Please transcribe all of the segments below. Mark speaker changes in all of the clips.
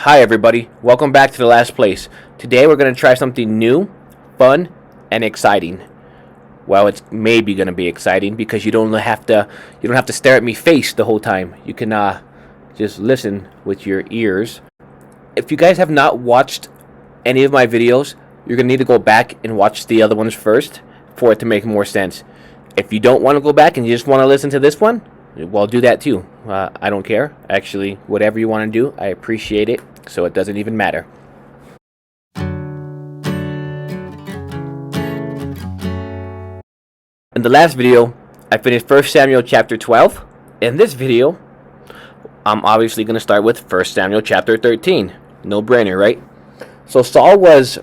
Speaker 1: Hi everybody, welcome back to The Last Place. Today we're going to try something new, fun, and exciting. Well, it's maybe going to be exciting because you don't have to stare at me face the whole time. You can just listen with your ears. If you guys have not watched any of my videos, you're going to need to go back and watch the other ones first for it to make more sense. If you don't want to go back and you just want to listen to this one, well, do that too. I don't care. Actually, whatever you want to do, I appreciate it, so it doesn't even matter. In the last video, I finished 1 Samuel chapter 12. In this video, I'm obviously going to start with 1 Samuel chapter 13. No brainer, right? So Saul was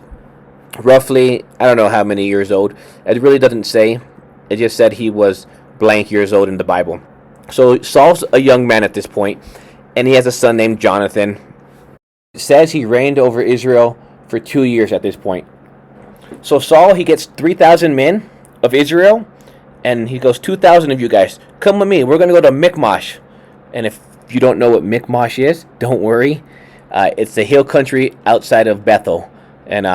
Speaker 1: roughly, I don't know how many years old. It really doesn't say. It just said he was blank years old in the Bible. So Saul's a young man at this point, and he has a son named Jonathan. It says he reigned over Israel for 2 years at this point. So Saul, he gets 3,000 men of Israel, and he goes, 2,000 of you guys, come with me. We're going to go to Michmash. And if you don't know what Michmash is, don't worry. It's the hill country outside of Bethel. And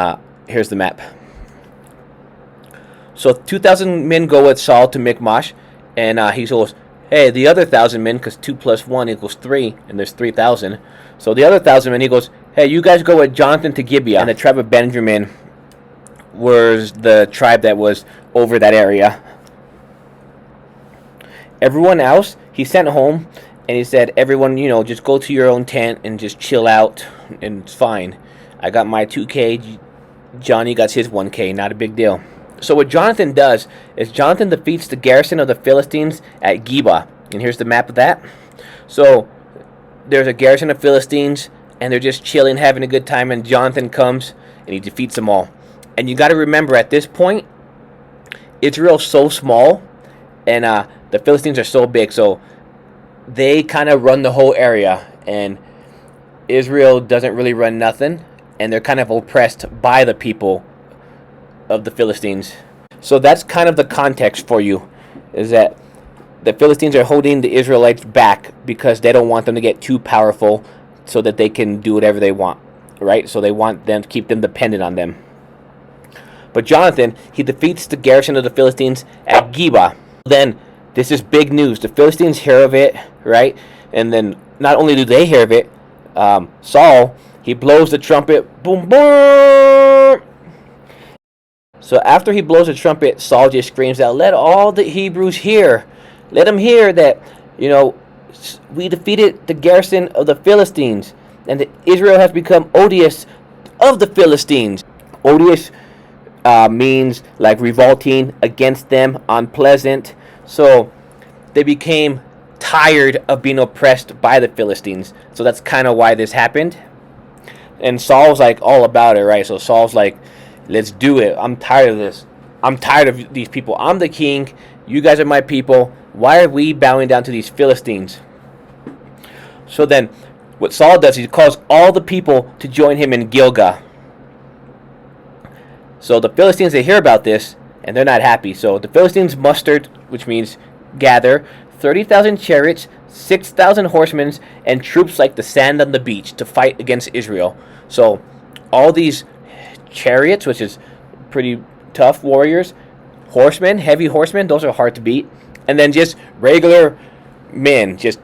Speaker 1: here's the map. So 2,000 men go with Saul to Michmash, and he goes, hey, the other 1,000 men, because 2 plus 1 equals 3, and there's 3,000. So the other 1,000 men, he goes, hey, you guys go with Jonathan to Gibeah. And the tribe of Benjamin was the tribe that was over that area. Everyone else, he sent home, and he said, everyone, just go to your own tent and just chill out, and it's fine. I got my 2K, Johnny got his 1K, not a big deal. So what Jonathan does is Jonathan defeats the garrison of the Philistines at Gibeah. And here's the map of that. So there's a garrison of Philistines, and they're just chilling, having a good time, and Jonathan comes, and he defeats them all. And you got to remember, at this point, Israel's so small, and the Philistines are so big, so they kind of run the whole area, and Israel doesn't really run nothing, and they're kind of oppressed by the people of the Philistines. So that's kind of the context for you, is that the Philistines are holding the Israelites back because they don't want them to get too powerful so that they can do whatever they want, right? So they want them to keep them dependent on them. But Jonathan, he defeats the garrison of the Philistines at Gibeah. Then this is big news. The Philistines hear of it, right? And then not only do they hear of it, Saul, he blows the trumpet, boom, boom. So after he blows the trumpet, Saul just screams out, let all the Hebrews hear. Let them hear that, we defeated the garrison of the Philistines, and that Israel has become odious of the Philistines. Odious means like revolting, against them, unpleasant. So they became tired of being oppressed by the Philistines. So that's kind of why this happened. And Saul's like all about it, right? So Saul's like, let's do it. I'm tired of this. I'm tired of these people. I'm the king. You guys are my people. Why are we bowing down to these Philistines? So then what Saul does, he calls all the people to join him in Gilgal. So the Philistines, they hear about this, and they're not happy. So the Philistines mustered, which means gather, 30,000 chariots, 6,000 horsemen, and troops like the sand on the beach to fight against Israel. So all these chariots, which is pretty tough warriors, horsemen, heavy horsemen, those are hard to beat, and then just regular men, just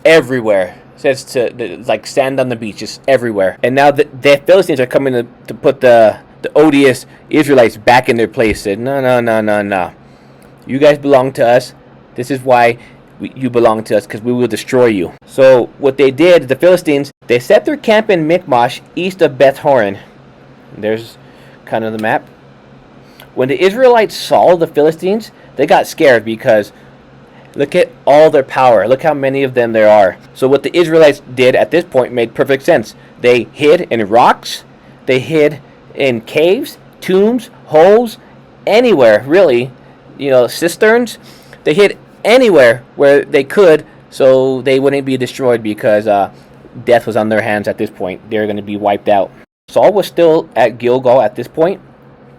Speaker 1: everywhere. Says to like sand on the beach, just everywhere. And now the Philistines are coming to put the odious Israelites back in their place. Said, no. You guys belong to us. This is why you belong to us, because we will destroy you. So what they did, the Philistines, they set their camp in Michmash, east of Beth Horon. There's kind of the map. When the Israelites saw the Philistines, they got scared because look at all their power. Look how many of them there are. So what the Israelites did at this point made perfect sense. They hid in rocks. They hid in caves, tombs, holes, anywhere, really. Cisterns. They hid anywhere where they could so they wouldn't be destroyed because death was on their hands at this point. They're going to be wiped out. Saul was still at Gilgal at this point,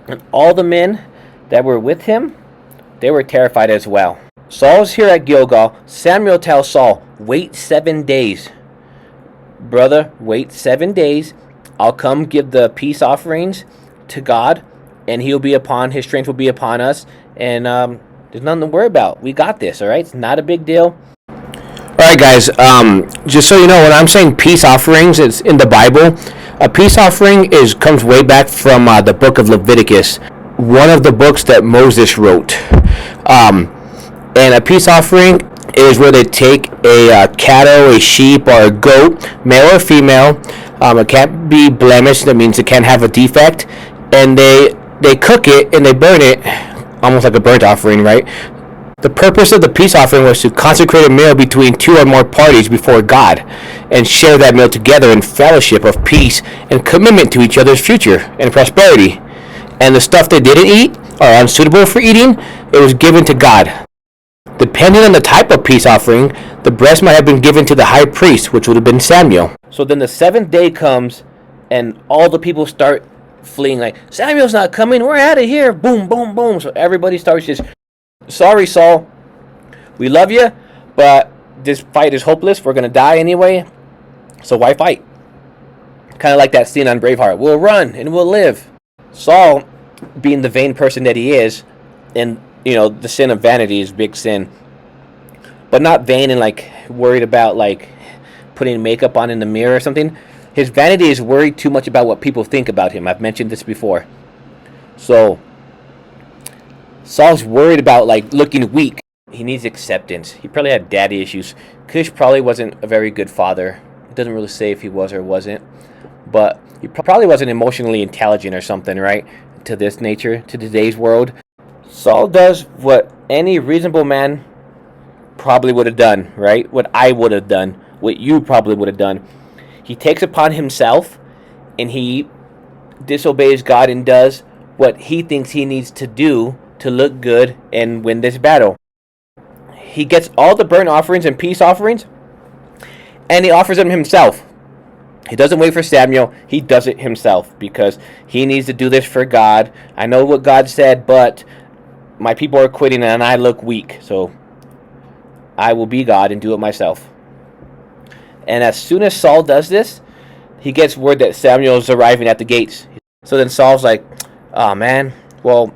Speaker 1: and all the men that were with him, they were terrified as well. Saul's here at Gilgal. Samuel tells Saul, wait 7 days. brother, wait 7 days. I'll come give the peace offerings to God, and his strength will be upon us. And there's nothing to worry about. We got this, all right? It's not a big deal. All right, guys. Just so you know, when I'm saying peace offerings, it's in the Bible. A peace offering comes way back from the book of Leviticus, one of the books that Moses wrote. And a peace offering is where they take a cattle, a sheep, or a goat, male or female. It can't be blemished. That means it can't have a defect. And they cook it and they burn it, almost like a burnt offering, right? The purpose of the peace offering was to consecrate a meal between two or more parties before God and share that meal together in fellowship of peace and commitment to each other's future and prosperity. And the stuff they didn't eat or unsuitable for eating, it was given to God. Depending on the type of peace offering, the breast might have been given to the high priest, which would have been Samuel. So then the seventh day comes, and all the people start fleeing, like, Samuel's not coming, we're out of here, boom, boom, boom. So everybody starts just, sorry, Saul, we love you, but this fight is hopeless, we're going to die anyway, so why fight? Kind of like that scene on Braveheart, we'll run and we'll live. Saul, being the vain person that he is, and the sin of vanity is big sin, but not vain and like worried about like putting makeup on in the mirror or something. His vanity is worried too much about what people think about him. I've mentioned this before. So Saul's worried about like looking weak. He needs acceptance. He probably had daddy issues. Cush probably wasn't a very good father. It doesn't really say if he was or wasn't, but he probably wasn't emotionally intelligent or something, right? To this nature, to today's world. Saul does what any reasonable man probably would have done, right? What I would have done, what you probably would have done. He takes upon himself and he disobeys God and does what he thinks he needs to do to look good and win this battle. He gets all the burnt offerings and peace offerings and he offers them himself. He doesn't wait for Samuel. He does it himself because he needs to do this for God. I know what God said, but my people are quitting and I look weak, so I will be God and do it myself. And as soon as Saul does this, he gets word that Samuel is arriving at the gates. So then Saul's like, oh man, well,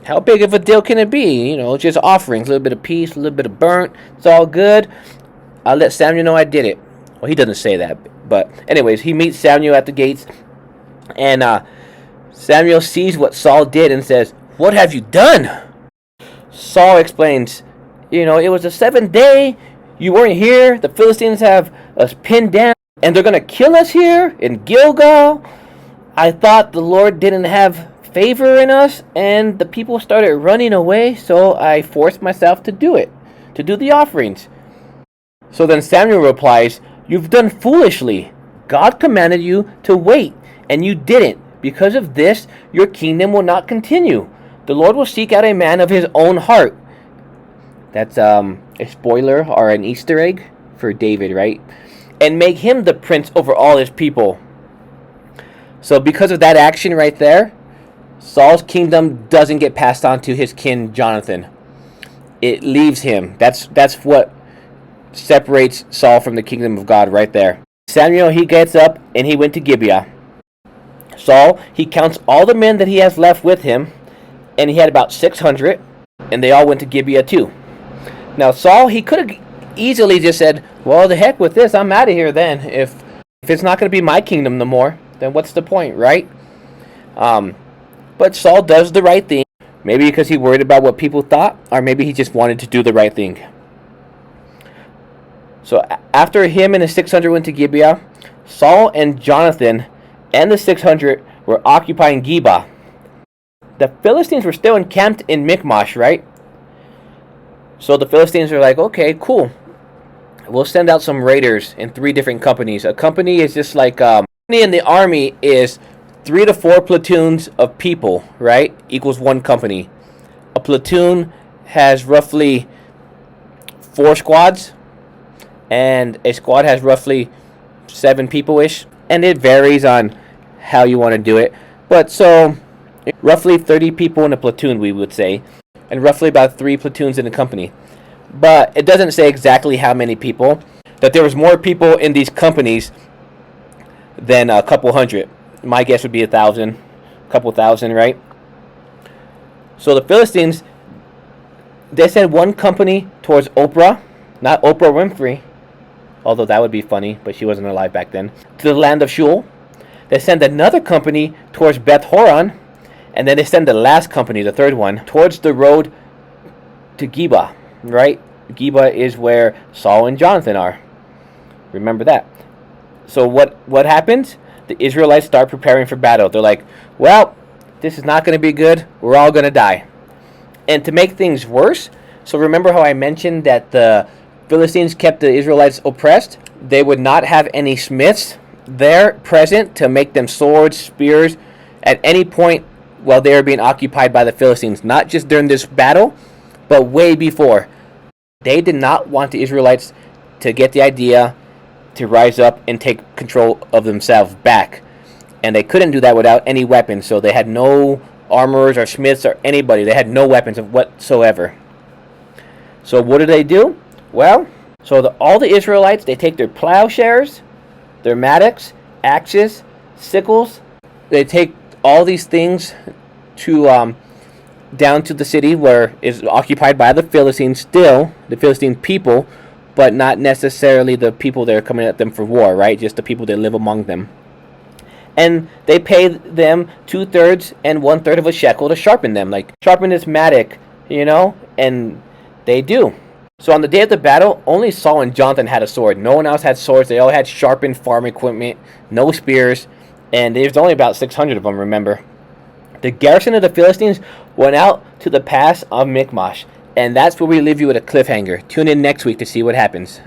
Speaker 1: how big of a deal can it be? Just offerings, a little bit of peace, a little bit of burnt. It's all good. I'll let Samuel know I did it. Well, he doesn't say that. But anyways, he meets Samuel at the gates. And Samuel sees what Saul did and says, what have you done? Saul explains, it was the seventh day. You weren't here. The Philistines have us pinned down. And they're going to kill us here in Gilgal. I thought the Lord didn't have favor in us. And the people started running away. So I forced myself to do it. To do the offerings. So then Samuel replies, you've done foolishly. God commanded you to wait. And you didn't. Because of this, your kingdom will not continue. The Lord will seek out a man of his own heart. That's a spoiler or an Easter egg for David, right? And make him the prince over all his people. So because of that action right there, Saul's kingdom doesn't get passed on to his kin Jonathan. It leaves him. That's what separates Saul from the kingdom of God right there. Samuel, he gets up and he went to Gibeah. Saul, he counts all the men that he has left with him, and he had about 600, and they all went to Gibeah too. Now Saul, he could have easily just said, well, the heck with this, I'm out of here then. If it's not going to be my kingdom no more, then what's the point, right? But Saul does the right thing, maybe because he worried about what people thought, or maybe he just wanted to do the right thing. So after him and the 600 went to Gibeah, Saul and Jonathan and the 600 were occupying Geba. The Philistines were still encamped in Michmash, right? So the Philistines are like, okay, cool. We'll send out some raiders in 3 different companies. A company is just like, in the army is 3 to 4 platoons of people, right? Equals 1 company. A platoon has roughly 4 squads, and a squad has roughly 7 people-ish. And it varies on how you want to do it. But so, roughly 30 people in a platoon, we would say. And roughly about 3 platoons in a company. But it doesn't say exactly how many people. That there was more people in these companies than a couple hundred. My guess would be 1,000, a couple thousand, right? So the Philistines, they sent one company towards Oprah, not Oprah Winfrey, although that would be funny, but she wasn't alive back then, to the land of Shul. They send another company towards Beth Horon, and then they send the last company, the third one, towards the road to Geba, right? Geba is where Saul and Jonathan are. Remember that. So what happens? The Israelites start preparing for battle. They're like, well, this is not going to be good. We're all going to die. And to make things worse, so remember how I mentioned that the Philistines kept the Israelites oppressed? They would not have any smiths there present to make them swords, spears, at any point while they were being occupied by the Philistines. Not just during this battle, but way before. They did not want the Israelites to get the idea to rise up and take control of themselves back. And they couldn't do that without any weapons. So they had no armorers or smiths or anybody. They had no weapons whatsoever. So what do? Well, so all the Israelites, they take their plowshares, their mattocks, axes, sickles. They take all these things to down to the city where is occupied by the Philistines still, the Philistine people, but not necessarily the people that are coming at them for war, right? Just the people that live among them. And they pay them 2/3 and 1/3 of a shekel to sharpen them. Like, sharpen this mattock, and they do. So on the day of the battle, only Saul and Jonathan had a sword. No one else had swords. They all had sharpened farm equipment, no spears, and there's only about 600 of them, remember. The garrison of the Philistines went out to the pass of Michmash, and that's where we leave you with a cliffhanger. Tune in next week to see what happens.